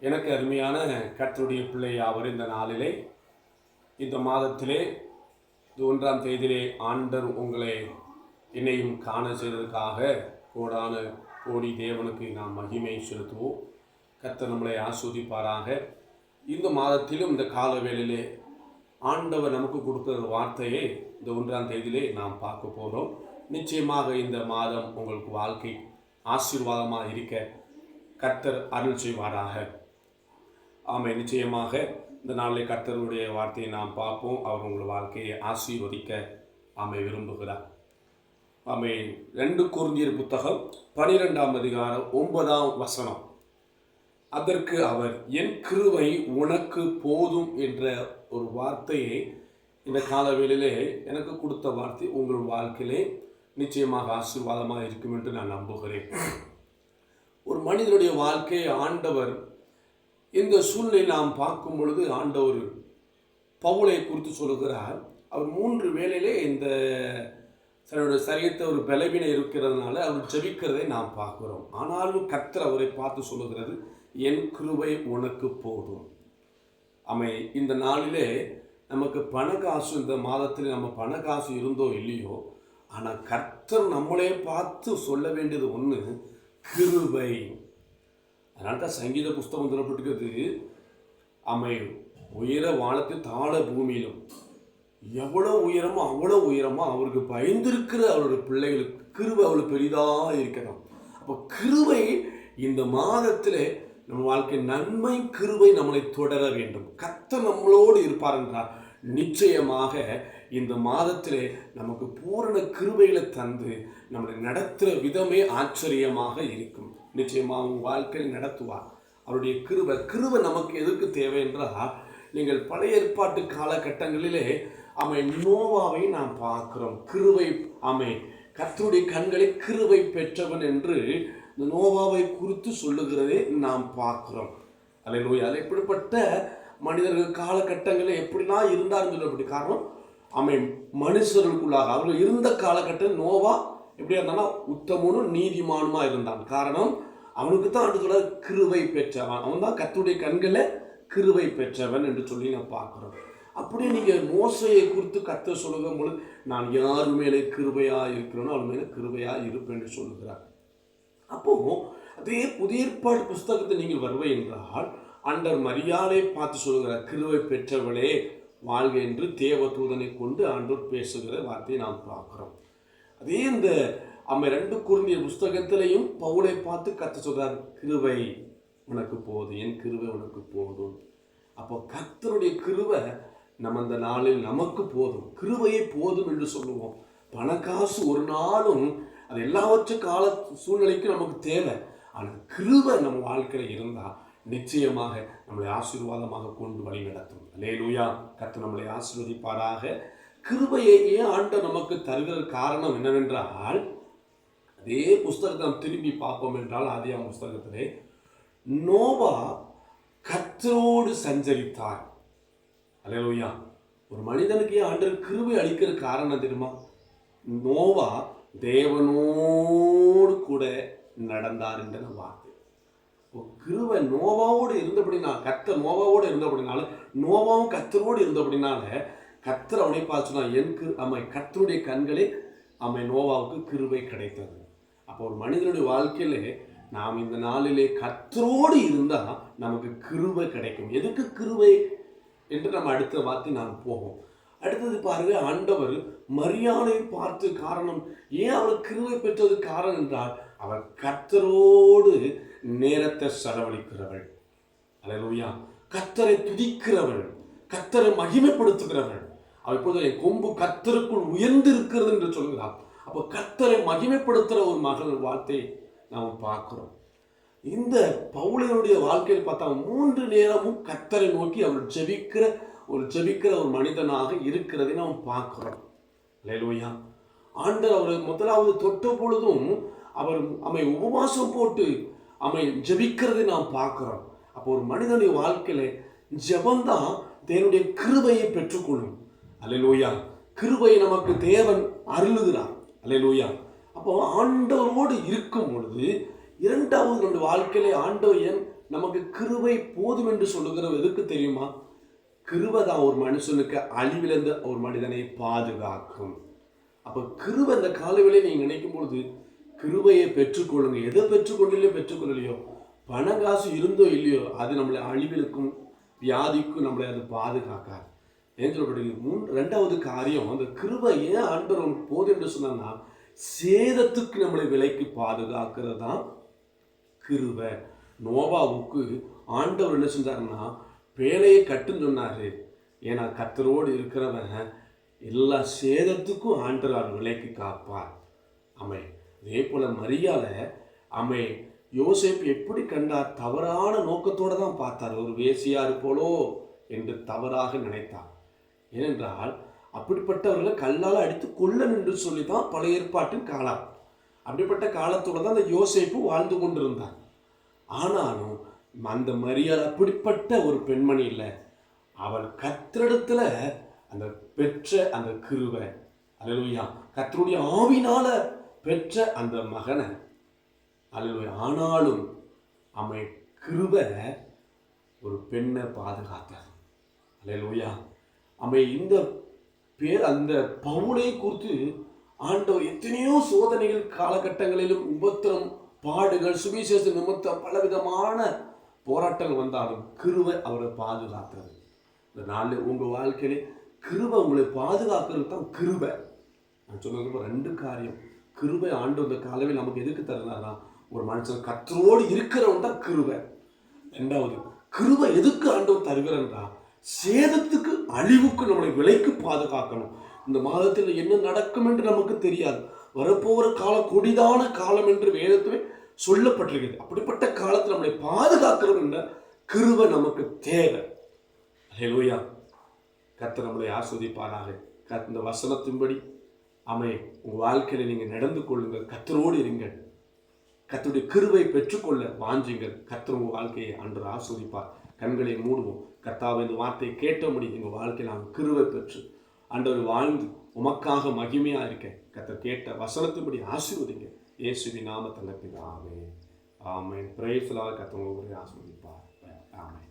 எனக்கு அருமையான கர்த்தருடைய பிள்ளை யாவர் இந்த நாளிலே இந்த மாதத்திலே 1ஆம் தேதியிலே ஆண்டர் உங்களை என்னையும் காண செய்ததற்காக கோடான கோடி தேவனுக்கு நாம் மகிமை செலுத்துவோம். கர்த்தர் நம்மளை ஆஸ்வதிப்பாராக. இந்த மாதத்திலும் இந்த கால வேளையிலே ஆண்டவர் நமக்கு கொடுத்த வார்த்தையை இந்த 1ஆம் தேதியிலே நாம் பார்க்க போகிறோம். நிச்சயமாக இந்த மாதம் உங்களுக்கு வாழ்க்கை ஆசீர்வாதமாக இருக்க கர்த்தர் அருள் செய்வாராக. ஆமை, நிச்சயமாக இந்த நாளில் கர்த்தருடைய வார்த்தையை நாம் பார்ப்போம். அவர் உங்கள் வாழ்க்கையை ஆசீர்வதிக்க ஆமை விரும்புகிறார். ஆமை, 2 கொரிந்தியர் புத்தகம் 12ஆம் அதிகாரம் 9ஆம் வசனம். அதற்கு அவர் என் கிருபை உனக்கு போதும் என்ற ஒரு வார்த்தையை இந்த காலவேளையிலே எனக்கு கொடுத்த வார்த்தை உங்கள் வாழ்க்கையிலே நிச்சயமாக ஆசீர்வாதமாக இருக்கும் என்று நான் நம்புகிறேன். ஒரு மனிதனுடைய வாழ்க்கையை ஆண்டவர் இந்த சூழ்நிலை நாம் பார்க்கும் பொழுது ஆண்டவர் பவுலை குறித்து சொல்லுகிறார். அவர் 3 வேளையிலே இந்த தன்னுடைய சரீரத்தை ஒரு பலவீனம் இருக்கிறதுனால அவர் ஜெபிக்கிறதை நாம் பார்க்கிறோம். ஆனாலும் கர்த்தர் அவரை பார்த்து சொல்லுகிறது, என் கிருபை உனக்கு போதும். ஆமை, இந்த நாளிலே நமக்கு பணக்காசு, இந்த மாதத்தில் நம்ம பணக்காசு இருந்தோ இல்லையோ, ஆனால் கர்த்தர் நம்மளே பார்த்து சொல்ல வேண்டியது ஒன்று, கிருபை. அதனால தான் சங்கீத புஸ்தகம் சொல்லப்பட்டிருக்கிறது, அமை உயர வானத்தில் தாழ பூமியிலும். எவ்வளோ உயரமோ அவ்வளோ உயரமோ அவருக்கு பயந்திருக்கிற அவருடைய பிள்ளைகளுக்கு கிருபை அவ்வளோ பெரிதாக இருக்கணும். அப்போ கிருபை இந்த மாதத்தில் நம்ம வாழ்க்கை நன்மை கிருபை நம்மளை தொடர வேண்டும். கர்த்தர் நம்மளோடு இருப்பார் என்றார். நிச்சயமாக இந்த மாதத்திலே நமக்கு பூரண கிருபைகளை தந்து நம்மளை நடத்துகிற விதமே ஆச்சரியமாக இருக்கும். நிச்சயமாக உங்கள் வாழ்க்கையில் நடத்துவார். அவருடைய கிருபை நமக்கு எதற்கு தேவை என்றால், நீங்கள் பழைய ஏற்பாட்டு காலகட்டங்களிலே நோவாவை நாம் பார்க்கிறோம். கிருபை கர்த்தருடைய கண்களை கிருபை பெற்றவன் என்று இந்த நோவாவை குறித்து சொல்லுகிறதை நாம் பார்க்கிறோம். அல்லேலூயா. எப்படிப்பட்ட மனிதர்கள் காலகட்டங்களில் எப்படிலாம் இருந்தார்னு சொல்லப்படி காரணம், மனுஷர்களுக்குள்ளாக அவர்கள் இருந்த காலகட்டம் நோவா எப்படியா இருந்தாலும் உத்தமனும் நீதிமானுமா இருந்தான். காரணம், அவனுக்கு தான் ஆண்டு சொல்ல கிருபை பெற்றவன், அவன் தான் கர்த்தருடைய கண்களை கிருபை பெற்றவன் என்று சொல்லி நான் பார்க்கிறோம். அப்படியே நீங்கள் மோசையை குறித்து கர்த்தர் சொல்லுகும் பொழுது, நான் யார் மேலே கிருபையாக இருக்கிறேனோ அவன் மேலே கிருபையாக இருப்பேன் என்று சொல்லுகிறார். அப்போ அதே புதிய ஏற்பாடு புஸ்தகத்தை நீங்கள் வருவை என்றால் ஆண்டவர் மரியாதை பார்த்து சொல்லுகிறார், கிருபை பெற்றவளே வாழ்க என்று தேவ தூதனை கொண்டு ஆண்டவர் பேசுகிற வார்த்தையை நாம் பார்க்கிறோம். அதே இந்த 2 கொரிந்தியர் புஸ்தகத்திலையும் பவுலை பார்த்து கர்த்தர் சொல்றார், கிருபை உனக்கு போதும், என் கிருபை உனக்கு போதும். அப்போ கர்த்தருடைய கிருபை நம்ம இந்த நாளில் நமக்கு போதும். கிருபையே போதும் என்று சொல்லுவோம். பணக்காசு ஒரு நாளும் அது எல்லாவற்றும் கால சூழ்நிலைக்கு நமக்கு தேவை. ஆனால் கிருபை நம்ம வாழ்க்கையில் இருந்தால் நிச்சயமாக நம்மளை ஆசீர்வாதமாக கொண்டு வழி நடத்தும். அல்லேலூயா. கர்த்தர் நம்மளை ஆசீர்வதிப்பாராக. கிருபையை ஏன் ஆண்டவர் நமக்கு தருகிற காரணம் என்னவென்றால், அதே புஸ்தகத்தை நாம் திரும்பி பார்ப்போம் என்றால், ஆதியாகம புஸ்தகத்திலே நோவா கர்த்தரோடு சஞ்சரித்தார். அல்லேலூயா. ஒரு மனிதனுக்கு ஏன் ஆண்டவர் கிருபை அளிக்கிற காரணம் தெரியுமா? நோவா தேவனோடு கூட நடந்தார் என்ற வார்த்தை. கிருபை நோவாவோடு இருந்தபடினால, கர்த்தர் நோவாவோடு இருந்தபடினால, நோவாவும் கர்த்தரோடு இருந்தபடினால கர்த்தர் அவனை பார்த்துனா என் கர்த்தருடைய கண்களே நோவாவுக்கு கிருபை கிடைத்தது. அப்போ ஒரு மனிதனுடைய வாழ்க்கையிலே நாம் இந்த நாளிலே கர்த்தரோடு இருந்தால் நமக்கு கிருபை கிடைக்கும். எதுக்கு கிருபை என்று நம்ம அடுத்த வார்த்தை நாம் போவோம். அடுத்தது பாருங்க, ஆண்டவர் மரியாதை பார்த்து காரணம் ஏன் அவர் கிருபை பெற்றது காரணம் என்றால், அவர் கர்த்தரோடு நேரத்தை செலவழிக்கிறவள். அல்லேலூயா. கர்த்தரை துதிக்கிறவள், கர்த்தரை மகிமைப்படுத்துகிறவள். அவள் இப்போது என் கொம்பு கர்த்தருக்குள் உயர்ந்து இருக்கிறது என்று சொல்கிறார். அப்போ கர்த்தரை மகிமைப்படுத்துகிற ஒரு மகள் வாழ்த்தை நாம் பார்க்கிறோம். இந்த பவுலினுடைய வாழ்க்கையில் பார்த்தா 3 நேரமும் கர்த்தரை நோக்கி அவர் ஜெபிக்கிற ஒரு மனிதனாக இருக்கிறதை நாம் பார்க்கிறோம். அல்லேலூயா. ஆண்டவர் அவர் முதலாவது தொட்ட பொழுதும் அவர் உபவாசம் போட்டு ஜெபிக்கிறதை நாம் பார்க்கிறோம். அப்போ ஒரு மனிதனுடைய வாழ்க்கையில ஜெபந்தான் தேவனுடைய கிருபையை பெற்றுக்கொள்ளும். அல்லேலூயா. கிருபையை நமக்கு தேவன் அருளுகிறார். அல்லேலூயா. அப்போ ஆண்டவரோடு இருக்கும் பொழுது இரண்டாவது நம்முடைய வாழ்க்கையிலே ஆண்டவர் நமக்கு கிருபை போதும் என்று சொல்லுகிறது எதுக்கு தெரியுமா? கிருபை தான் ஒரு மனுஷனுக்கு அழிவிலிருந்து ஒரு மனிதனை பாதுகாக்கும். அப்ப கிருபை இந்த காலவேளை நீங்க நினைக்கும் பொழுது கிருபையை பெற்றுக்கொள்ளுங்க. எதை பெற்றுக்கொள்ளலையோ பணம் காசு இருந்தோ இல்லையோ அது நம்மளை அழிவிலுக்கும் வியாதிக்கும் நம்மளை அது பாதுகாக்காது. ஏன் சொல்லப்படுகிறது? ரெண்டாவது காரியம், அந்த கிருபை ஏன் ஆண்டவர் போது என்று சொன்னா சேதத்துக்கு நம்மளை விலைக்கு பாதுகாக்கிறது தான் கிருபை. நோவாவுக்கு ஆண்டவர் என்ன செஞ்சாருன்னா பேழையை கட்டுன்னு சொன்னாரு. ஏன்னா கர்த்தரோடு இருக்கிறவன் எல்லா சேதத்துக்கும் ஆண்டவர் விலைக்கு காப்பார். அமை அதே போல மரியால அமை யோசேப்பு எப்படி கண்டார்? தவறான நோக்கத்தோடு தான் பார்த்தார். ஒரு வேசியா இருப்போலோ என்று தவறாக நினைத்தார். ஏனென்றால் அப்படிப்பட்டவர்களை கல்லால் அடித்து கொல்லன் என்று சொல்லி தான் பழைய ஏற்பாட்டின் காலம். அப்படிப்பட்ட காலத்தோடு தான் அந்த யோசேப்பு வாழ்ந்து கொண்டிருந்தார். ஆனாலும் அந்த மரியாள் அப்படிப்பட்ட ஒரு பெண்மணி இல்லை. அவள் கர்த்தரிடத்துல அந்த பெற்ற அந்த கிருபை, அல்லேலூயா, கர்த்தருடைய ஆவினால பெற்ற அந்த மகனை, அல்லேலூயா. ஆனாலும் அமை கிருபை ஒரு பெண்ணை பாதுகாத்தார். அல்லேலூயா. அமை இந்த பேர் அந்த பவுலை குறித்து ஆண்டவர் எத்தனையோ சோதனைகள் காலகட்டங்களிலும் உபத்திரம் பாடுகள் சுவிசேஷ நிமித்தம் பலவிதமான போராட்டங்கள் வந்தாலும் கிருபை அவரை பாதுகாத்தது. இந்த நாளில் உங்கள் வாழ்க்கையிலே கிருபை உங்களை பாதுகாக்கிறது தான் கிருபை. நான் சொன்னது ரெண்டு காரியம். கிருபை ஆண்டவர் இந்த காலவில் நமக்கு எதுக்கு தருனாரா? ஒரு மனுஷன் கர்த்தரோடு இருக்கிறவன் தான் கிருபை. ரெண்டாவது, கிருபை எதுக்கு ஆண்டவர் தருகிறன்றா? சேதத்துக்கு அழிவுக்கு நம்மளை விலைக்கு பாதுகாக்கணும். இந்த மாதத்தில் என்ன நடக்கும் என்று நமக்கு தெரியாது. வரப்போகிற காலம் கொடிதான காலம் என்று வேதத்துவே சொல்லப்பட்டிருக்கிறது. அப்படிப்பட்ட காலத்தில் நம்மளை பாதுகாக்கிறோம் என்ற கிருபை நமக்கு தேவை. அல்லேலூயா. கர்த்தர் நம்மளை ஆஸ்வதிப்பாராக. இந்த வசனத்தின்படி அமை உங்கள் வாழ்க்கையில் நீங்கள் நடந்து கொள்ளுங்கள். கர்த்தரோடு இருங்கள். கர்த்தருடைய கிருபை பெற்றுக்கொள்ள வாஞ்சுங்கள். கர்த்தர் உங்கள் வாழ்க்கையை அன்று ஆஸ்வதிப்பார். கண்களை மூடுவோம். கர்த்தாவை இந்த வார்த்தையை கேட்டபடி எங்கள் வாழ்க்கையில் நாம் கிருபை பெற்று ஆண்டவர் வாழ்ந்து உமக்காக மகிமையா இருக்க கர்த்தர் கேட்ட வசனத்தின்படி ஆசீர்வதிங்க. இயேசுவின் நாமத்தில் பிதாவே ஆமென். Praise the Lord. கர்த்தர் உங்களை ஆசீர்வதிப்பார். ஆமென்.